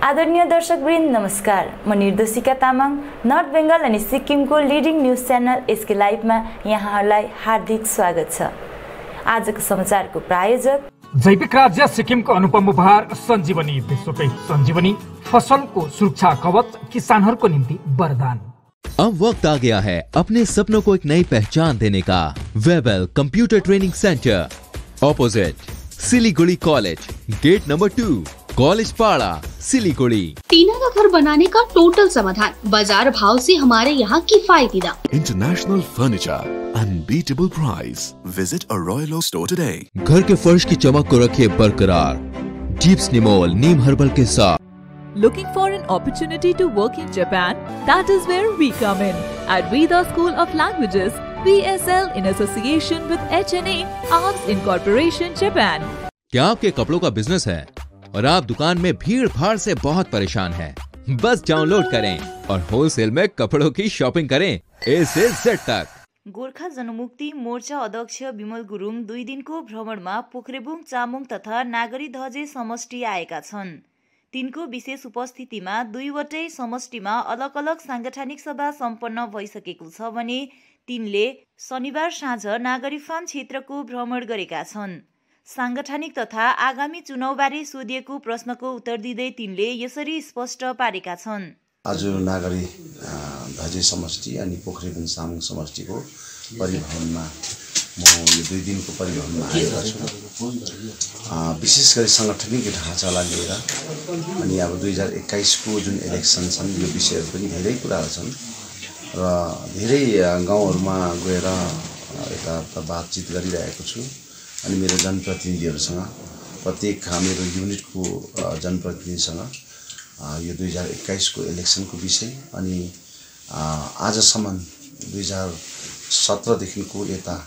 आदरणीय दर्शकवृन्द नमस्कार। म निर्देशिका तामाङ नर्थ बेंगल अनि सिक्किमको लिडिङ न्यूज च्यानल एसके लाइभमा यहाँहरूलाई हार्दिक स्वागत छ। आजको समाचारको प्रायोजक जैविक राज्य सिक्किमको अनुपम उपहार सञ्जीवनी, विश्वकै सञ्जीवनी फसलको सुरक्षा कवच, किसानहरूको निम्ति वरदान। अब वक्त आ गया है अपने सपनों को एक नई पहचान देने का। Webel computer training center, opposite Siliguri college, gate number 2, college Para, Siliguri. टीना का घर बनाने का टोटल समाधान, बाजार भाव से हमारे यहाँ किफायती दाम। International furniture, unbeatable price. Visit a royal oak store today. घर के फर्श की चमक को रखिए बरकरार जीप्स निमोल नीम हर्बल के साथ। Looking for an opportunity to work in Japan? That is where we come in. At Vida School of Languages, VSL in association with HNA Arms Incorporation Japan. क्या आपके कपड़ों का बिजनेस है और आप दुकान में भीड़ भाड़ से बहुत परेशान हैं? बस डाउनलोड करें और होलसेल में कपड़ों की शॉपिंग करें A से Z तक। गोर्खा जनमुक्ति मोर्चा अध्यक्ष विमल गुरुङ 2 दिनको भ्रमणमा पोखरेबुङ, चामुङ तथा नागरीधजे समष्टि आएका छन्। तिनको विशेष उपस्थितिमा 2वटै समष्टिमा अलग अलग सांगठनिक सभा सम्पन्न भइसकेको छ भने तिनले शनिबार साँझ नागरीफार्म क्षेत्रको भ्रमण गरेका छन्। सांगठनिक तथा आगामी चुनावबारे सोधिएको प्रश्नको उत्तर दिँदै तिनले यसरी स्पष्ट पारेका छन्। आज नागरी धजे समष्टि अनि पोखरेबुङ चामुङ समष्टिको परिभ्रमणमा म यो 2 दिनको परिभ्रमणमा आएको छु। विशेष गरी सांगठनिक ढाँचालाई लिएर अनि अब 2021 को जुन इलेक्सन छन् यो विषयहरू पनि धेरै कुराहरू छन् र धेरै गाउँहरूमा गएर यता बातचित गरिरहेको छु अनि मेरो जनप्रतिनिधिहरूसँग, प्रत्येक मेरो युनिटको जनप्रतिनिधिसँग यो 2021 को इलेक्सनको विषय अनि आजसम्म 2017 देखिको यता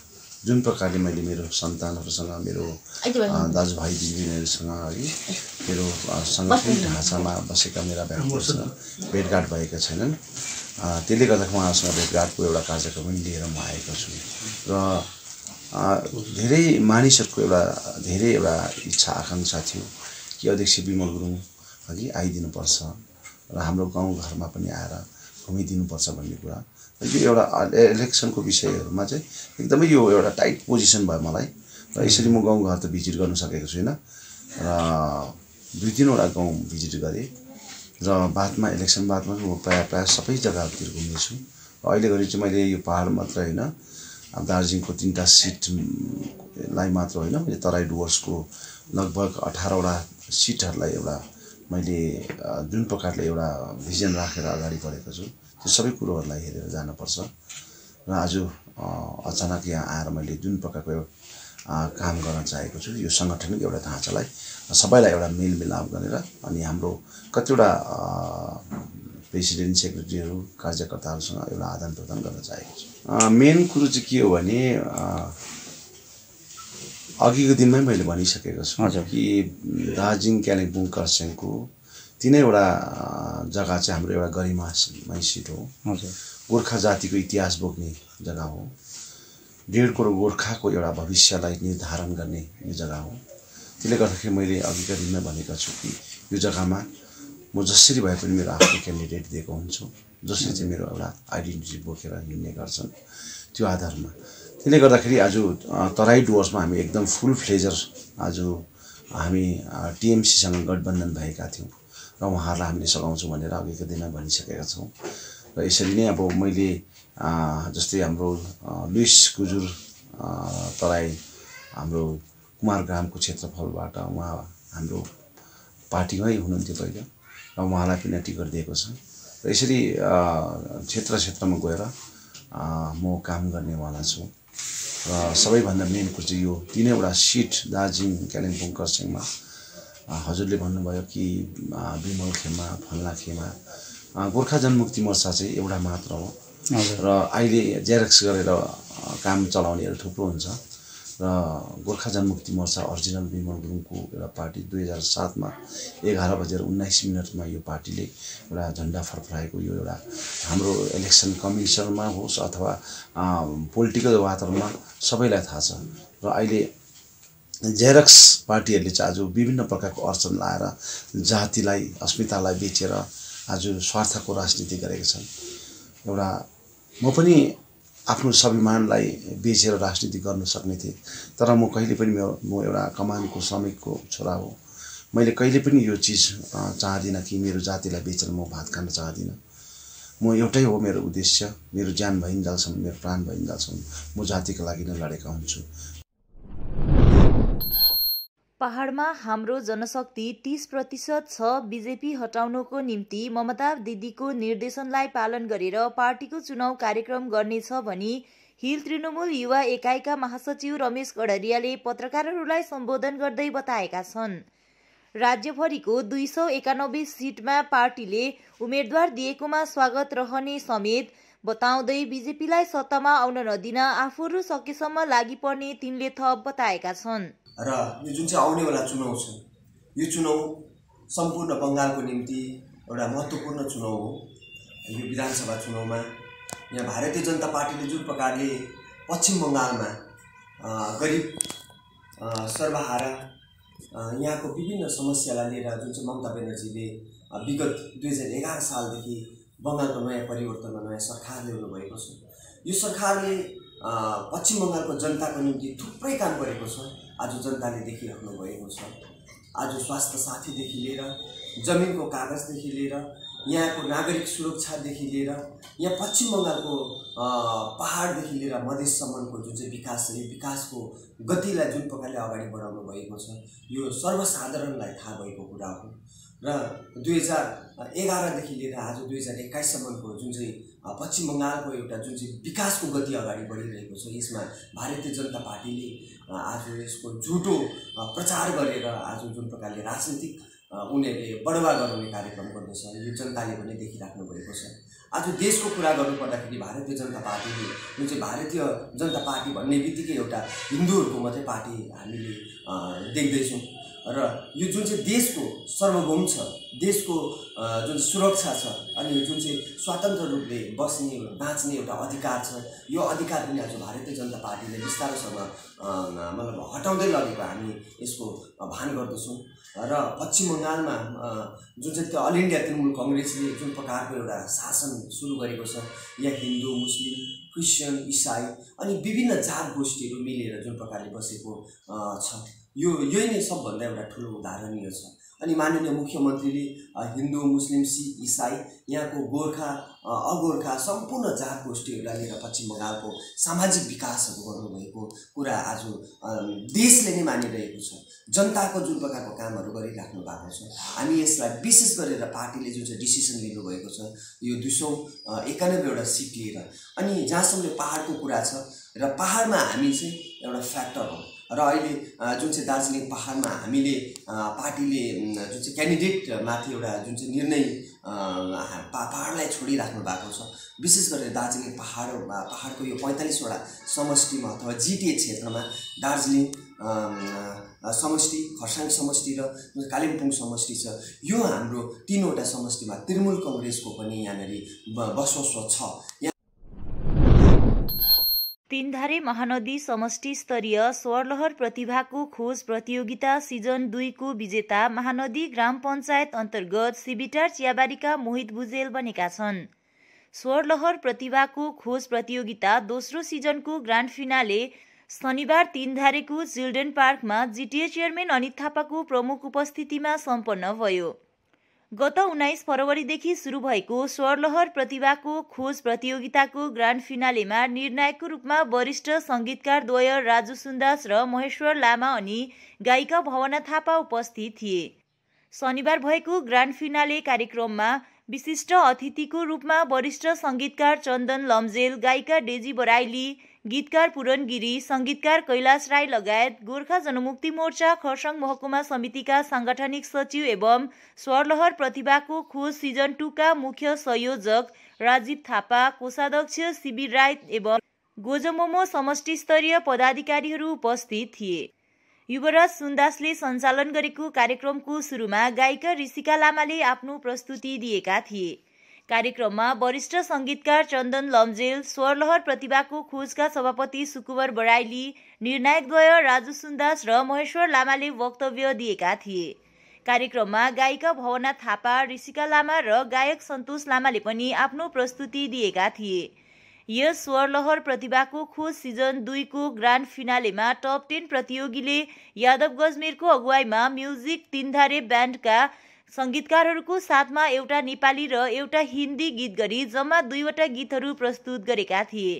जुन प्रकारले मैले मेरो सन्तानहरूसँग, मेरो दाजुभाइ दिदीबहिनीहरूसँग है मेरो सांगठनिक ढाँचामा बसेका मेरा व्यक्तिहरूसँग भेटघाट भएका छैनन्। त्यसले गर्दा उहाँहरूसँग भेटघाटको एउटा कार्यक्रम पनि लिएर म आएको छु र धेरै मानिसहरूको एउटा इच्छा आकाङ्क्षा थियो कि अध्यक्ष विमल गुरुङ अघि आइदिनुपर्छ र हाम्रो गाउँघरमा पनि आएर घुमिदिनुपर्छ भन्ने कुरा। यो एउटा इलेक्सनको विषयहरूमा चाहिँ एकदमै यो एउटा टाइट पोजिसन भयो मलाई र यसरी म गाउँघर त भिजिट गर्न सकेको छुइनँ र 2-3वटा गाउँ भिजिट गरेँ र बादमा इलेक्सन बादमा म प्रायः सबै जग्गातिर घुम्नेछु। अहिले घरि चाहिँ मैले यो पहाड मात्र होइन, दार्जिलिङको 3टा सिटलाई मात्र होइन, यो तराई डुवर्सको लगभग 18वटा सिटहरूलाई एउटा मैले जुन प्रकारले एउटा भिजन राखेर अगाडि बढेको छु त्यो सबै कुरोहरूलाई हेरेर जानुपर्छ र आज अचानक यहाँ आएर मैले जुन प्रकारको काम गर्न चाहेको छु यो सांगठनिक एउटा ढाँचालाई सबैलाई एउटा मेलमिलाप गरेर अनि हाम्रो कतिवटा प्रेसिडेन्ट, सेक्रेटरीहरू, कार्यकर्ताहरूसँग एउटा आदान प्रदान गर्न चाहेको छु। मेन कुरो चाहिँ के हो भने अघिको दिनमै मैले भनिसकेको छु कि दार्जिलिङ, कालिम्पोङ, खरसाङको 3वटा जग्गा चाहिँ हाम्रो एउटा गरिमामय सिट हो। गोर्खा जातिको इतिहास बोक्ने जग्गा हो। 1.5 करोड गोर्खाको एउटा भविष्यलाई निर्धारण गर्ने यो जग्गा हो। त्यसले गर्दाखेरि मैले अघिका दिनमै भनेको छु कि यो जग्गामा म जसरी भए पनि मेरो आफ्नो क्यान्डिडेट दिएको हुन्छु, जसरी चाहिँ मेरो एउटा आइडेन्टिटी बोकेर हिँड्ने गर्छन् त्यो आधारमा। त्यसले गर्दाखेरि आज तराई डुवर्समा हामी एकदम फुल फ्लेजर आज हामी टिएमसीसँग गठबन्धन भएका थियौँ र उहाँहरूलाई हामीले सघाउँछौँ भनेर अघिको दिनमा भनिसकेका छौँ र यसरी नै अब मैले जस्तै हाम्रो लुइस गुजुर तराई हाम्रो कुमारग्रामको क्षेत्रफलबाट उहाँ हाम्रो पार्टीमै हुनुहुन्थ्यो पहिला र उहाँलाई पनि टिकट दिएको छ र यसरी क्षेत्रमा गएर म काम गर्नेवाला छु र सबैभन्दा मेन कुरो चाहिँ यो 3वटा सिट दार्जिलिङ, कालिम्पोङ, खरसाङमा हजुरले भन्नुभयो कि विमल खेमा, फल्ना खेमा, गोर्खा जनमुक्ति मोर्चा चाहिँ एउटा मात्र हो र अहिले जेरेक्स गरेर काम चलाउनेहरू थुप्रो हुन्छ र गोर्खा जनमुक्ति मोर्चा अरिजिनल विमल गुरुङको एउटा पार्टी 2007 मा 11:19 यो पार्टीले एउटा झण्डा फरफराएको यो एउटा हाम्रो इलेक्सन कमिसनमा होस् अथवा पोलिटिकल वातावरणमा सबैलाई थाहा छ र अहिले जेरक्स पार्टीहरूले चाहिँ आज विभिन्न प्रकारको अडचन लाएर जातिलाई अस्मितालाई बेचेर आज स्वार्थको राजनीति गरेका छन्। एउटा म पनि आफ्नो स्वाभिमानलाई बेचेर राजनीति गर्न सक्ने थिएँ, तर म कहिले पनि म एउटा कमानको श्रमिकको छोरा हो। मैले कहिले पनि यो चिज चाहदिनँ कि मेरो जातिलाई बेचेर म भात खान चाहदिनँ। म एउटै हो मेरो उद्देश्य, मेरो ज्यान भइन्जेलसम्म, मेरो प्राण भइन्जेलसम्म म जातिको लागि नै लडेका हुन्छु। पहाडमा हाम्रो जनशक्ति 30% छ। बीजेपी हटाउनको निम्ति ममता दिदीको निर्देशनलाई पालन गरेर पार्टीको चुनाव कार्यक्रम गर्नेछ भनी हिल तृणमूल युवा एकाइका महासचिव रमेश गडरियाले पत्रकारहरूलाई सम्बोधन गर्दै बताएका छन्। राज्यभरिको 291 सिटमा पार्टीले उम्मेद्वार दिएकोमा स्वागत रहने समेत बताउँदै बीजेपीलाई सत्तामा आउन नदिन आफूहरू सकेसम्म लागि पर्ने तिनले थप बताएका छन्। र यो जुन चाहिँ आउनेवाला चुनाव छ, यो चुनाव सम्पूर्ण बङ्गालको निम्ति एउटा महत्त्वपूर्ण चुनाव हो। यो विधानसभा चुनावमा यहाँ भारतीय जनता पार्टीले जुन प्रकारले पश्चिम बङ्गालमा गरिब सर्वहारा यहाँको विभिन्न समस्यालाई लिएर जुन चाहिँ ममता ब्यानर्जीले विगत 2011 सालदेखि बङ्गालको नयाँ परिवर्तनमा नयाँ सरकार ल्याउनु भएको छ। यो सरकारले पश्चिम बङ्गालको जनताको निम्ति थुप्रै काम गरेको छ। आज जनताले देखिराख्नु भएको छ। आज स्वास्थ्य साथीदेखि लिएर जमिनको कागजदेखि लिएर यहाँको नागरिक सुरक्षादेखि लिएर यहाँ पश्चिम बङ्गालको पहाडदेखि लिएर मधेससम्मको जुन चाहिँ विकास छ, यो विकासको गतिलाई जुन प्रकारले अगाडि बढाउनु भएको छ, यो सर्वसाधारणलाई थाहा भएको कुरा हो। र 2011 देखि लिएर आज 2021 सम्मको जुन चाहिँ पश्चिम बङ्गालको एउटा जुन चाहिँ विकासको गति अगाडि बढिरहेको छ, यसमा भारतीय जनता पार्टीले आज यसको झुटो प्रचार गरेर आज जुन प्रकारले राजनीतिक उनीहरूले बढावा गराउने कार्यक्रम गर्दैछ, यो जनताले पनि देखिराख्नु भएको छ। आज देशको कुरा गर्नुपर्दाखेरि भारतीय जनता पार्टीले जुन चाहिँ भारतीय जनता पार्टी भन्ने बित्तिकै एउटा हिन्दूहरूको मात्रै पार्टी हामीले देख्दैछौँ। र यो जुन चाहिँ देशको सार्वभौम छ, देशको जुन सुरक्षा छ, अनि जुन चाहिँ स्वतन्त्र रूपले बस्ने बाँच्ने एउटा अधिकार छ, यो अधिकार पनि आज भारतीय जनता पार्टीले बिस्तारैसँग मतलब हटाउँदै लगेको हामी यसको भान गर्दछौँ। र पश्चिम बङ्गालमा जुन चाहिँ अल इन्डिया तृणमूल कङ्ग्रेसले जुन प्रकारको एउटा शासन सुरु गरेको छ, यहाँ हिन्दू, मुस्लिम, क्रिस्चियन, इसाई अनि विभिन्न जात गोष्ठीहरू मिलेर जुन प्रकारले बसेको छ, यही नै सबभन्दा एउटा ठुलो उदाहरणीय छ। अनि माननीय मुख्यमन्त्रीले हिन्दू, मुस्लिम, सिख, इसाई, यहाँको गोर्खा, अगोर्खा सम्पूर्ण जात गोष्ठीहरूलाई लिएर पश्चिम बङ्गालको सामाजिक विकासहरू गर्नुभएको कुरा आज देशले नै मानिरहेको छ। जनताको जुन प्रकारको कामहरू गरिराख्नु भएको छ, हामी यसलाई विशेष गरेर पार्टीले जुन चाहिँ डिसिसन लिनुभएको छ, यो 291 सिट लिएर, अनि जहाँसम्म पहाडको कुरा छ, र पहाडमा हामी चाहिँ एउटा फ्याक्टर हो। र अहिले जुन चाहिँ दार्जिलिङ पहाडमा हामीले पार्टीले जुन चाहिँ क्यान्डिडेटमाथि एउटा जुन चाहिँ निर्णय पहाडलाई छोडिराख्नु भएको छ। विशेष गरेर दार्जिलिङ पहाडको यो 45वटा समष्टिमा अथवा जिटिए क्षेत्रमा दार्जिलिङ समष्टि, खरसाङ समष्टि र कालिम्पोङ समष्टि छ। यो हाम्रो 3वटा समष्टिमा तृणमूल कङ्ग्रेसको पनि यहाँनिर वर्चस्व छ। तीनधारे महानदी समष्टि स्तरीय स्वरलहर प्रतिभाको खोज प्रतियोगिता सिजन 2 को विजेता महानदी ग्राम पञ्चायत अन्तर्गत सिबिटार चियाबारीका मोहित भुजेल बनेका छन्। स्वरलहर प्रतिभाको खोज प्रतियोगिता दोस्रो सिजनको ग्रान्ड फिनाले शनिबार तीनधारेको चिल्ड्रेन पार्कमा जिटिए चेयरम्यान अनित थापाको प्रमुख उपस्थितिमा सम्पन्न भयो। गत 19 फरवरीदेखि सुरु भएको स्वरलहर प्रतिभाको खोज प्रतियोगिताको ग्रान्ड फिनालेमा निर्णायकको रूपमा वरिष्ठ संगीतकार द्वय राजु सुन्दास र महेश्वर लामा अनि गायिका भवना थापा उपस्थित थिए। शनिबार भएको ग्रान्ड फिनाले कार्यक्रममा विशिष्ट अतिथिको रूपमा वरिष्ठ संगीतकार चन्दन लम्जेल, गायिका डेजी बराइली, गीतकार पूरण गिरी, संगीतकार कैलाश राई लगायत गोर्खा जनमुक्ति मोर्चा खरसाङ महकुमा समितिका सांगठनिक सचिव एवं स्वरलहर प्रतिभाको खोज सिजन 2 का मुख्य संयोजक राजीव थापा, कोषाध्यक्ष शिविर राई एवं गोजमोमो समष्टि स्तरीय पदाधिकारीहरू उपस्थित थिए। युवराज सुन्दासले सञ्चालन गरेको कार्यक्रमको सुरुमा गायिका ऋषिका लामाले आफ्नो प्रस्तुति दिएका थिए। कार्यक्रममा वरिष्ठ संगीतकार चन्दन लम्जेल, स्वरलहर प्रतिभाको खोजका सभापति सुकुमार बराइली, निर्णायकद्वय राजु सुन्दास र महेश्वर लामाले वक्तव्य दिएका थिए। कार्यक्रममा गायिका भवना थापा, ऋषिका लामा र गायक सन्तोष लामाले पनि आफ्नो प्रस्तुति दिएका थिए। यस स्वरलहर प्रतिभाको खोज सिजन 2 को grand फिनालेमा top 10 प्रतियोगीले Yadav गजमेरको अगुवाईमा music Tindhare ब्यान्डका संगीतकारहरूको साथमा एउटा नेपाली र एउटा हिन्दी गीत गरी जम्मा 2वटा गीतहरू प्रस्तुत गरेका थिए।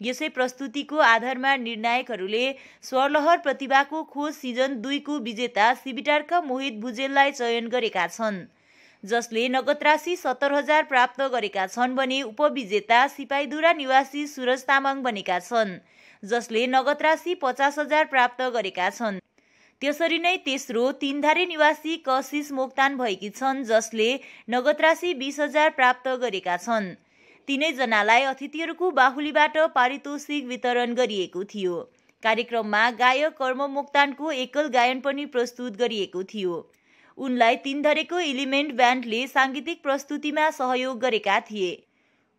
यसै प्रस्तुतिको आधारमा निर्णायकहरूले स्वरलहर प्रतिभाको खोज सिजन 2 को विजेता सिबिटारका मोहित भुजेललाई चयन गरेका छन्, जसले नगद राशि 70,000 प्राप्त गरेका छन् भने उपविजेता सिपाहीधुरा निवासी सुरज तामाङ बनेका छन्, जसले नगद राशि 50,000 प्राप्त गरेका छन्। त्यसरी नै तेस्रो तीनधारे निवासी कशिश मोक्तान भएकी छन्, जसले नगद राशि 20,000 प्राप्त गरेका छन्। तीनैजनालाई अतिथिहरूको बाहुलीबाट पारितोषिक वितरण गरिएको थियो। कार्यक्रममा गायक कर्म मोक्तानको एकल गायन पनि प्रस्तुत गरिएको थियो। उनलाई तीनधारेको एलिमेन्ट ब्यान्डले साङ्गीतिक प्रस्तुतिमा सहयोग गरेका थिए।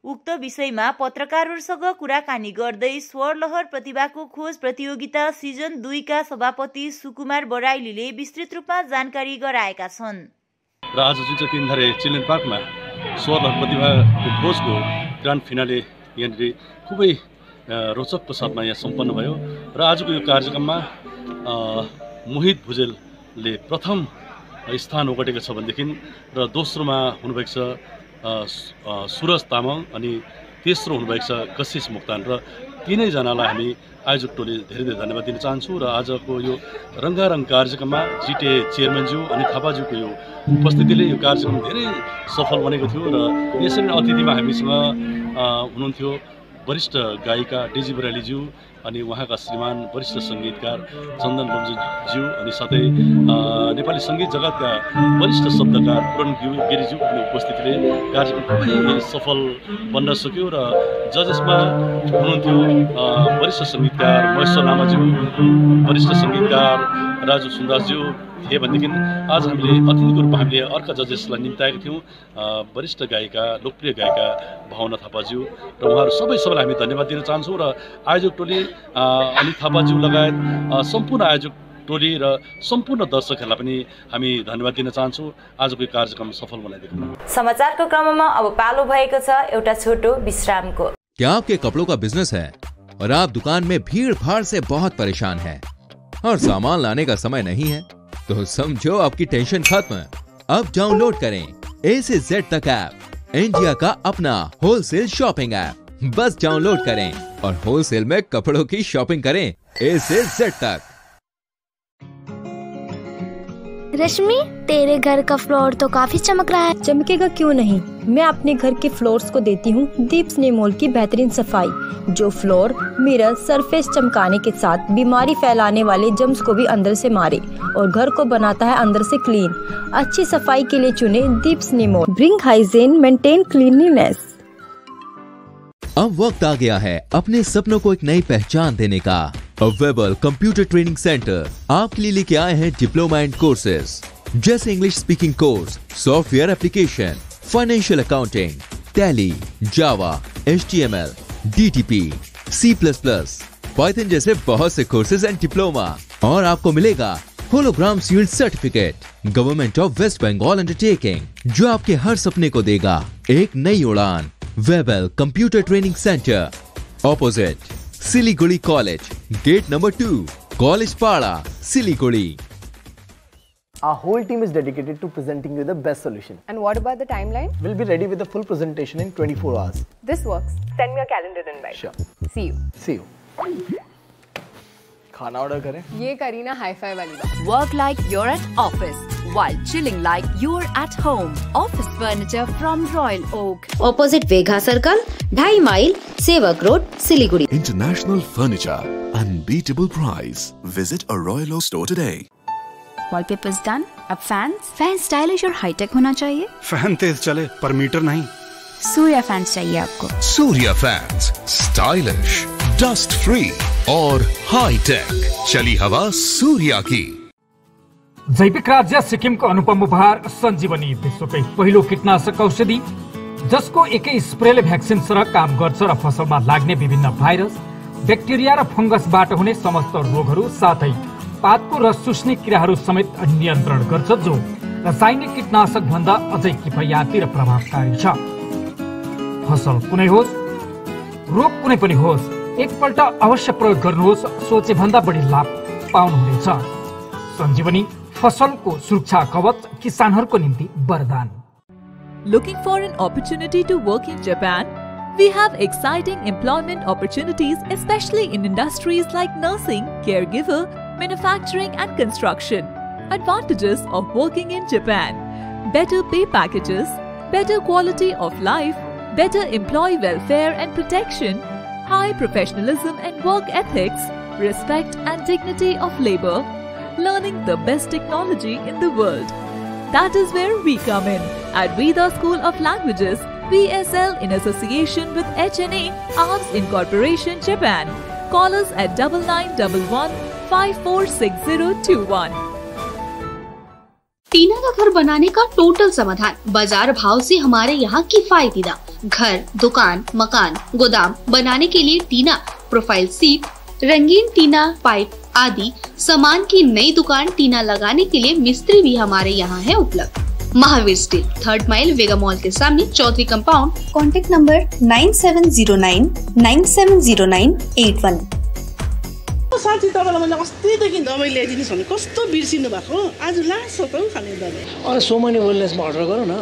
उक्त विषयमा पत्रकारहरूसँग कुराकानी गर्दै स्वरलहर प्रतिभाको खोज प्रतियोगिता सिजन 2 का सभापति सुकुमार बराइलीले विस्तृत रूपमा जानकारी गराएका छन्। र आज जुन चाहिँ तीनधारे चिल्ड्रेन पार्कमा स्वरलहर प्रतिभाको खोजको ग्रान्ड फिनाले यहाँनिर खुबै रोचकको साथमा यहाँ सम्पन्न भयो र आजको यो कार्यक्रममा मोहित भुजेलले प्रथम स्थान ओगटेको छ भनेदेखि र दोस्रोमा हुनुभएको छ सुरज तामाङ अनि तेस्रो हुनुभएको छ कशिश मोक्तान र तीनैजनालाई हामी आयोजक टोली धेरै धेरै धन्यवाद दिन चाहन्छु। र आजको यो रङ्गारङ कार्यक्रममा जिटिए चेयरम्यानज्यू अनि थापाज्यूको यो उपस्थितिले यो कार्यक्रम धेरै सफल बनेको थियो र यसरी नै अतिथिमा हामीसँग हुनुहुन्थ्यो वरिष्ठ गायिका डेजी बराइलीज्यू अनि उहाँका श्रीमान वरिष्ठ सङ्गीतकार चन्दन लम्जेलज्यू अनि साथै नेपाली सङ्गीत जगतका वरिष्ठ शब्दकार पूरण गिरिज्यूको उपस्थितिले कार्यक्रम खुबै सफल बन्न सक्यो र जजेसमा हुनुहुन्थ्यो वरिष्ठ सङ्गीतकार महेश्वर लामाज्यू, वरिष्ठ सङ्गीतकार राजु सुन्दासज्यू थिए भनेदेखि आज हामीले अतिथिको रूपमा हामीले अर्का जजेसलाई निम्ताएका थियौँ वरिष्ठ गायिका लोकप्रिय गायिका भावना थापाज्यू र उहाँहरू सबैलाई हामी धन्यवाद दिन चाहन्छौँ र आयोजक टोली अनि थापाज्यू लगायत सम्पूर्ण आयोजक टोली र सम्पूर्ण दर्शकहरूलाई पनि हामी धन्यवाद दिन चाहन्छौँ। आजको कार्यक्रम सफल बनाइदिएको। समाचारको क्रममा अब पालो भएको छ एउटा छोटो विश्रामको। क्या आपके कपड़ों का बिजनेस है और आप दुकान में भीड़ भाड़ से बहुत परेशान हैं और सामान लाने का समय नहीं है, तो समझो आपकी टेंशन खत्म। अब डाउनलोड करें A से Z तक ऐप, इंडिया का अपना होलसेल शॉपिंग ऐप। बस डाउनलोड करें और होलसेल में कपड़ों की शॉपिंग करें A से Z तक। रश्मि, तेरे घर का फ्लोर तो काफी चमक रहा है। चमकेगा क्यों नहीं, मैं अपने घर के फ्लोर्स को देती हूँ दीप स्नेमोल की बेहतरीन सफाई, जो फ्लोर मिरर सरफेस चमकाने के साथ बीमारी फैलाने वाले जम्स को भी अंदर से मारे और घर को बनाता है अंदर से क्लीन। अच्छी सफाई के लिए चुने दीप स्नेमोल। Bring hygiene, maintain cleanliness. अब वक्त आ गया है अपने सपनों को एक नई पहचान देने का। वेबल कंप्यूटर ट्रेनिंग सेंटर आपके लिए लेके आए हैं डिप्लोमा एंड कोर्सेज जैसे English speaking course, software application, financial accounting, Tally, Java, HTML, DTP, C++, Python जैसे बहुत से कोर्सेज एंड डिप्लोमा। और आपको मिलेगा hologram sealed certificate government of West Bengal undertaking, जो आपके हर सपने को देगा एक नई उड़ान। Webel computer training center, opposite Siliguri college, gate number 2, college Para, Siliguri. Our whole team is dedicated to presenting you the best solution. And what about the timeline? We'll be ready with the full presentation in 24 hours. This works. Send me a calendar invite. Sure. See you. See you. खाना order करें? ये Kareena hi-fi वाली बात। Work like you're at office while chilling like you're at home. Office furniture from Royal Oak. Opposite Vegha Circle, 2.5 mile, Sevak Road, Siliguri. International furniture, unbeatable price. Visit a Royal Oak store today. Wallpapers done. अब fan stylish और hi tech होना चाहिए। Fan तेज चले पर metre नहीं। Surya fans चाहिए आपको। Surya fans, stylish, dust free और हाईटेक। चली हवा सूर्या की। जैविक राज्य सिक्किमको अनुपम उपहार सञ्जीवनी, विश्वकै पहिलो कीटनाशक औषधि जसको एकै स्प्रेले भ्याक्सिन सर काम गर्छ र फसलमा लाग्ने विभिन्न भाइरस, ब्याक्टेरिया र फंगसबाट हुने समस्त रोगहरू साथै पातको रस चुस्ने किराहरू समेत नियन्त्रण गर्छ, जो रासायनिक कीटनाशक भन्दा अझै किफायती र प्रभावकारी छ। फसल कुनै होस्, रोग कुनै पनि होस्, एकपल्ट अवश्य प्रयोग गर्नुहोस्, सोचे भन्दा बढी लाभ पाउनुहुनेछ। सञ्जीवनी फसलको सुरक्षा कवच, किसानहरूको निम्ति वरदान। Looking for an opportunity to work in Japan? We have exciting employment opportunities, especially in industries like nursing, caregiver, manufacturing and construction. Advantages of working in Japan: better pay packages, better quality of life, better employee welfare and protection, high professionalism and work ethics, respect and dignity of labor, learning the best technology in the world. That is where we come in. At Veda School of Languages, VSL in association with HNA, Arms Incorporation, Japan. Call us at 9911 546021. टीना का घर बनाने का total समाधान, बाजार भाव से हमारे यहाँ किफायती दाम। घर, दुकान, मकान, गोदाम बनाने के लिए टीना, प्रोफाइल सीट, रंगीन टीना, पाइप आदि सामान की नई दुकान टीना लगाने के लिए मिस्त्री भी हमारे यहाँ है उपलब्ध। महावीर स्टील, 3rd माइल, वेगा मॉल के सामने, चौधरी कंपाउंड। Contact number 9709970981। साथी तपाईलाई मैले अस्तिदेखि दबाई ल्याइदिनु छ भने कस्तो बिर्सिनु भएको, आज लास्ट छ त खाने दबाई। अरे सोमनी वेलनेसमा अर्डर गरौ न,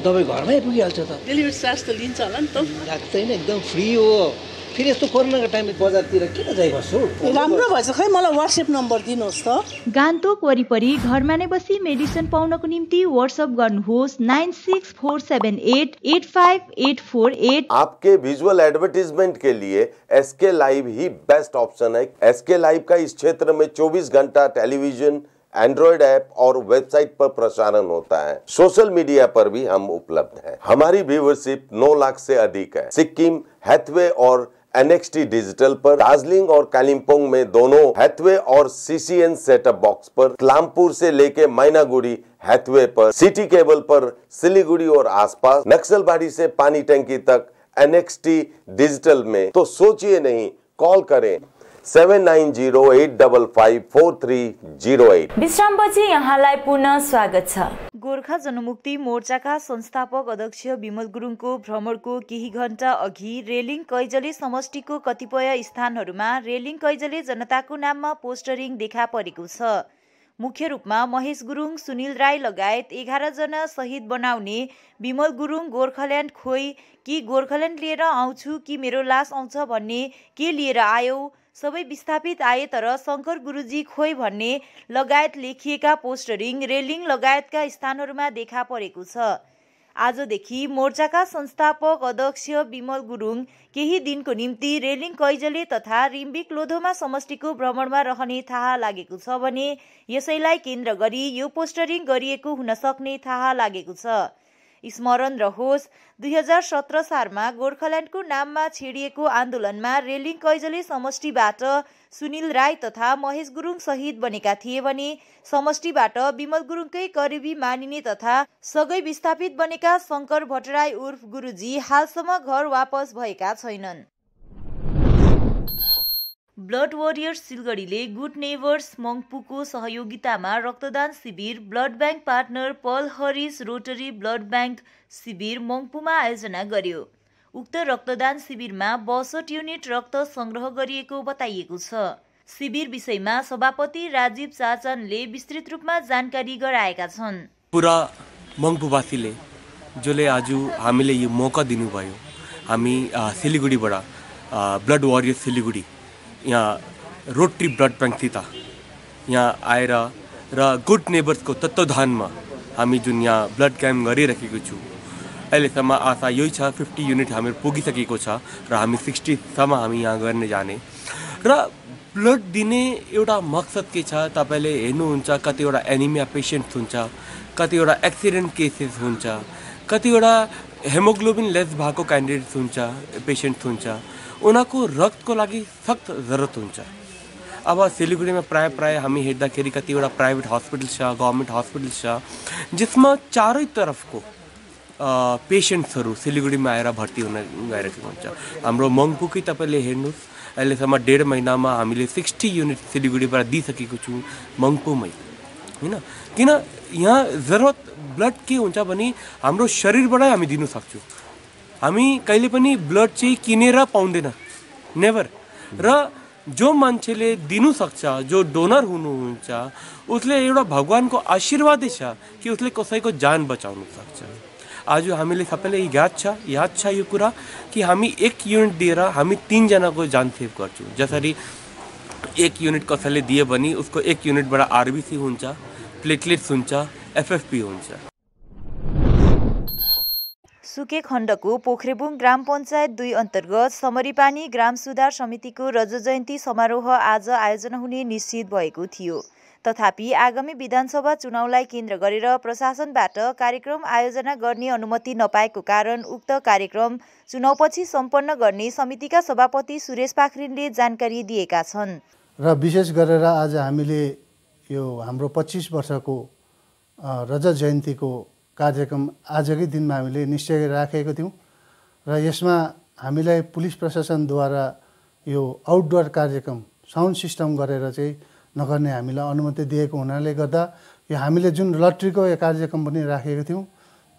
दबाई घरमै पुगिहाल्छ त। डेलिभरी चार्ज त लिन्छ होला नि त? लाग्दैन, एकदम फ्री हो। फेरि यस्तो कोरोनाको टाइममा बजारतिर किन जाइ बस्छु? राम्रो भएछ, खै मलाई WhatsApp नम्बर दिनुहोस् त। गान्तोक वरिपरि घरमा नै बसी मेडिसिन पाउनको निम्ति WhatsApp गर्नुहोस् 9647885848। आपके विजुअल एडवर्टीजमेंट के लिए SK लाइव ही बेस्ट ऑप्शन है। SK लाइव का इस क्षेत्र में 24 घंटा टेलीविजन, एंड्रॉइड ऐप और वेबसाइट पर प्रसारण होता है। सोशल मीडिया पर भी हम उपलब्ध हैं। हमारी व्यूवरशिप 9 लाख से अधिक है। सिक्किम, हैथवे और NXT डिजिटल पर, दार्जिलिंग और कालिम्पोंग में दोनों हैथवे और CCN सेटअप बॉक्स पर, कलामपुर से लेके मैनागुड़ी हैथवे पर, सिटी केबल पर सिलीगुड़ी और आसपास, नक्सलबाड़ी से पानी टंकी तक NXT डिजिटल में। तो सोचिए नहीं, कॉल करें 7908554308। विश्रामपछि यहाँलाई पुनः स्वागत छ। गोर्खा जनमुक्ति मोर्चाका संस्थापक अध्यक्ष विमल गुरुङको भ्रमणको केही घण्टा अघि रेलिङ कैजले समष्टिको कतिपय स्थानहरूमा रेलिङ कैजले जनताको नाममा पोस्टरिङ देखा परेको छ। मुख्य रूपमा महेश गुरुङ, सुनिल राई लगायत 11 जना शहीद बनाउने विमल गुरुङ गोर्खाल्यान्ड खोइ कि गोर्खाल्यान्ड लिएर आउँछु कि मेरो लास आउँछ भन्ने के लिएर आयो, सबै विस्थापित आए तर शङ्कर गुरुजी खोइ भन्ने लगायत लेखिएका पोस्टरिङ रेलिङ लगायतका स्थानहरूमा देखा परेको छ। आजदेखि मोर्चाका संस्थापक अध्यक्ष विमल गुरुङ केही दिनको निम्ति रेलिङ कैजले तथा रिम्बिक लोधोमा समष्टिको भ्रमणमा रहने थाहा लागेको छ भने यसैलाई केन्द्र गरी यो पोस्टरिङ गरिएको हुन सक्ने थाहा लागेको छ। स्मरण रहोस्, 2017 सालमा गोर्खाल्यान्डको नाममा छेडिएको आन्दोलनमा रेलिङ कैजले समष्टिबाट सुनिल राई तथा महेश गुरुङ शहीद बनेका थिए भने समष्टिबाट विमल गुरुङकै करिबी मानिने तथा सगै विस्थापित बनेका शङ्कर भट्टराई उर्फ गुरुजी हालसम्म घर वापस भएका छैनन्। ब्लड वरियर्स सिलगढीले गुड नेबर्स मङ्पुको सहयोगितामा रक्तदान शिविर, blood bank partner Pearl Harris Rotary blood bank शिविर मङ्पुमा आयोजना गर्यो। उक्त रक्तदान शिविरमा 62 युनिट रक्त संग्रह गरिएको बताइएको छ। शिविर विषयमा सभापति राजीव चाचनले विस्तृत रूपमा जानकारी गराएका छन्। पुरा मङ्पुवासीले जसले आज हामीले यो मौका दिनुभयो, हामी सिलिगुडीबाट ब्लड वरियर्स सिलिगुडी यहाँ रोटरी ब्लड ब्याङ्कसित यहाँ आएर र गुड नेबर्सको तत्त्वावधानमा हामी जुन यहाँ ब्लड क्याम्प गरिरहेको छु, अहिलेसम्म आशा यही छ 50 युनिट हामीहरू पुगिसकेको छ र हामी 60सम्म हामी यहाँ गर्ने जाने। र ब्लड दिने एउटा मकसद के छ, तपाईँले हेर्नुहुन्छ कतिवटा एनिमिया पेसेन्ट्स हुन्छ, कतिवटा एक्सिडेन्ट केसेस हुन्छ, कतिवटा हेमोग्लोबिन लेस भएको क्यान्डिडेट्स हुन्छ, पेसेन्ट्स हुन्छ, उनीहरूको रक्तको लागि सख्त जरुरत हुन्छ। अब सिलिगुडीमा प्राय हामी हेर्दाखेरि कतिवटा प्राइभेट हस्पिटल छ, गभर्मेन्ट हस्पिटल छ, जसमा चारै तरफको पेसेन्ट्सहरू सिलगढीमा आएर भर्ती हुन गइरहेको हुन्छ। हाम्रो मङ्पुकै तपाईँले हेर्नुहोस्, अहिलेसम्म 1.5 महिनामा हामीले 60 युनिट सिलगढीबाट दिइसकेको छौँ मङ्पुमै, होइन? किन यहाँ जरुरत ब्लड के हुन्छ भने हाम्रो शरीरबाटै हामी दिनु सक्छौँ। हामी कहिले पनि ब्लड चाहिँ किनेर पाउँदैन, नेभर। र जो मान्छेले दिनु सक्छ, जो डोनर हुनुहुन्छ, उसले एउटा भगवानको आशीर्वादै छ कि उसले कसैको जान बचाउन सक्छ। आज हामीले सबैलाई याद छ यो कुरा कि हामी 1 युनिट दिएर हामी 3 जनाको जान सेभ गर्छौँ। जसरी 1 युनिट कसैले दियो भने उसको 1 युनिटबाट आरबिसी हुन्छ, प्लेटलेट्स हुन्छ, एफएफपी हुन्छ। सुके खण्डको पोखरेबुङ ग्राम पञ्चायत 2 अन्तर्गत समरीपानी ग्राम सुधार समितिको रजत जयन्ती समारोह आज आयोजना हुने निश्चित भएको थियो। तथापि आगामी विधानसभा चुनावलाई केन्द्र गरेर प्रशासनबाट कार्यक्रम आयोजना गर्ने अनुमति नपाएको कारण उक्त कार्यक्रम चुनावपछि सम्पन्न गर्ने समितिका सभापति सुरेश पाखरिनले जानकारी दिएका छन्। र विशेष गरेर आज हामीले यो हाम्रो 25 वर्षको रजत जयन्तीको कार्यक्रम आजकै दिनमा हामीले निश्चय राखेको थियौँ र यसमा हामीलाई पुलिस प्रशासनद्वारा यो आउटडोर कार्यक्रम साउन्ड सिस्टम गरेर चाहिँ नगर्ने हामीलाई अनुमति दिएको हुनाले गर्दा यो हामीले जुन लट्रीको यो कार्यक्रम पनि राखेको थियौँ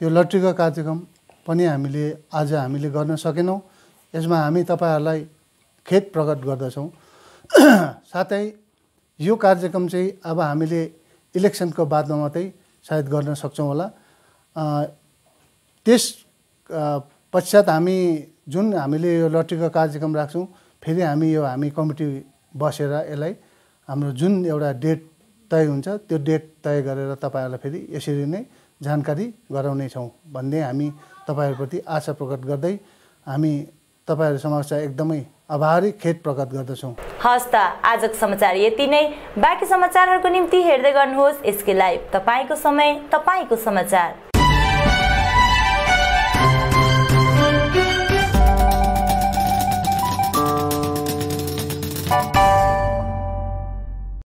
त्यो लट्रीको कार्यक्रम पनि हामीले गर्न सकेनौँ। यसमा हामी तपाईहरुलाई खेद प्रकट गर्दछौँ। साथै यो कार्यक्रम चाहिँ अब हामीले इलेक्सनको बादमा मात्रै सायद गर्न सक्छौँ होला। त्यस पश्चात हामी जुन हामीले यो लट्रीको कार्यक्रम राख्छौँ, फेरि हामी कमिटी बसेर यसलाई हाम्रो जुन एउटा डेट तय हुन्छ त्यो डेट तय गरेर तपाईहरुलाई फेरि यसरी नै जानकारी गराउने छौँ भन्ने हामी तपाईहरुप्रति आशा प्रकट गर्दै हामी तपाईहरु समक्ष एकदमै आभारी खेद प्रकट गर्दछौँ। हस् त आजको समाचार यति नै। बाँकी समाचारहरूको निम्ति हेर्दै गर्नुहोस् एसके लाइभ। तपाईको समय, तपाईको समाचार।